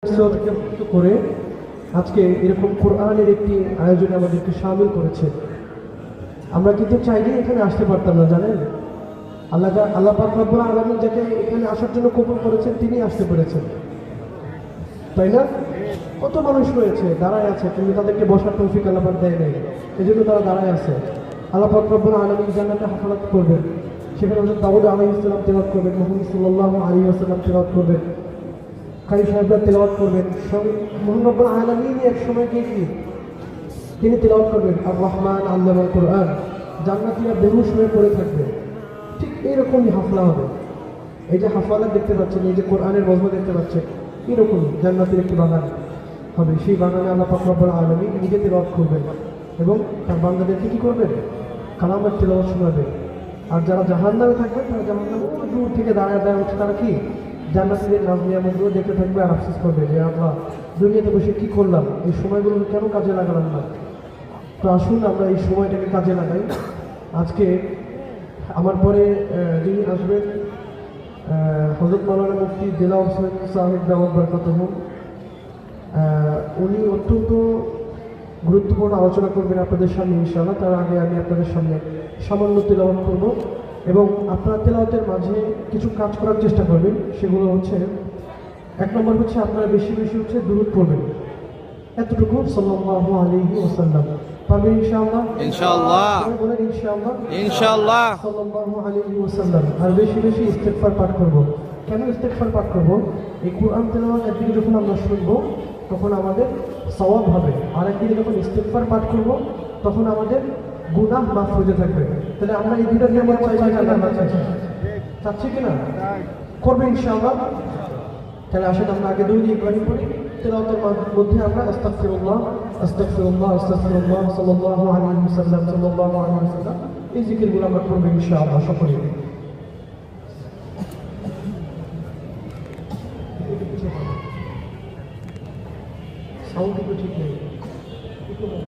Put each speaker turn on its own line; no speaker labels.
করে আজকে এরকম কোরআনের একটি আয়োজনে আমাদেরকে শামিল করেছে। আমরা কিন্তু চাইলেই এখানে আসতে পারতাম না, জানেন। আল্লাহ পাক রব্বুল আলামিন যাকে এখানে আসার জন্য কবুল করেছেন তিনি আসতে পেরেছেন, তাই না? কত মানুষ রয়েছে দাঁড়ায় আছে, কিন্তু তাদেরকে বসার তৌফিক আল্লাহ পাক দেয় নাই, এই জন্য তারা দাঁড়ায় আছে। আল্লাহ পাক রব্বুল আলামিন জান্নাতে হাফলাত করবেন, সেখানে হযরত দাউদ আলাইহিস সালাম তেলাওয়াত করবেন, মুহাম্মদ সাল্লাল্লাহু আলাইহি ওয়াসাল্লাম তেলাওয়াত করবেন, কারি সাহেবরা তেলাওয়াত করবেন, মহান রব্বুল আলামিন এক সময় গিয়ে তিনি তেলাওয়াত করবেন আর রহমান আল্লামাল কোরআন, জান্নাতীরা বেহুশ হয়ে পড়ে থাকবে। ঠিক এইরকমই হাফলা হবে। এই যে হাফলা দেখতে পাচ্ছেন, এই যে কোরআনের মজমা দেখতে পাচ্ছেন, এরকম জান্নাতের একটি বাগান হবে। সেই বাগানে আল্লাহ পাক রব্বুল আলামিন নিজে তেলাওয়াত করবেন এবং তার বান্দাদেরকে কি করবেন? কালামের তেলাওয়াত শোনাবেন। আর যারা জাহান্নামে থাকবেন তারা জাহান্নামে দূর থেকে দাঁড়ায় উঠে তারা কি জান্নাতীদের নাজ নিয়ামতগুলো দেখতে থাকবে আর আফসোস করবে যে আমরা দুনিয়াতে বসে কি করলাম, এই সময়গুলো কেন কাজে লাগালাম না। তো আসুন আমরা এই সময়টাকে কাজে লাগাই। আজকে আমার পরে যিনি আসবেন হযরত মাওলানা মুফতি দেলাওয়ার সাহেব দাওয়াত বরকাতুহু, উনি অত্যন্ত গুরুত্বপূর্ণ আলোচনা করবেন আপনাদের সামনে ইনশাআল্লাহ। তার আগে আমি আপনাদের সামনে সামান্য তেলাওয়াত করব এবং আপনারা তেলাওয়াতের মাঝে কিছু কাজ করার চেষ্টা করবেন। সেগুলো হচ্ছে, এক নম্বর হচ্ছে আপনারা বেশি বেশি দুরূদ পড়বেন, এতটুকু সাল্লাল্লাহু আলাইহি ওয়াসাল্লাম পারবেন ইনশাআল্লাহ। ইনশাআল্লাহ বলেন ইনশাআল্লাহ, ইনশাআল্লাহ সাল্লাল্লাহু আলাইহি ওয়াসাল্লাম। আর বেশি বেশি ইস্তিগফার পাঠ করব। কেন ইস্তিগফার পাঠ করব? এই কোরআন তেলাওয়াত একদিকে যখন আমরা শুনব তখন আমাদের সওয়াব হবে, আর একদিকে যখন ইস্তিগফার পাঠ করব তখন আমাদের গুনাহ মাফ হয়ে থাকবে। তাহলে আমরা এই দুটো নিয়ম চাচ্ছি কিনা? করবে ইনশাআল্লাহ। তাহলে আসেন আমরা আগে দুই দিয়ে ইব্রাহিম পড়ি। তেলাওয়াতের মধ্যে আমরা আস্তাগফিরুল্লাহ আস্তাগফিরুল্লাহ আস্তাগফিরুল্লাহ সাল্লাল্লাহু আলাইহি ওয়াসাল্লাম সাল্লাল্লাহু আলাইহি ওয়াসাল্লাম, এই জিকিরগুলো আমরা করব ইনশাআল্লাহ সকলে। সাউন্ড ঠিক নেই।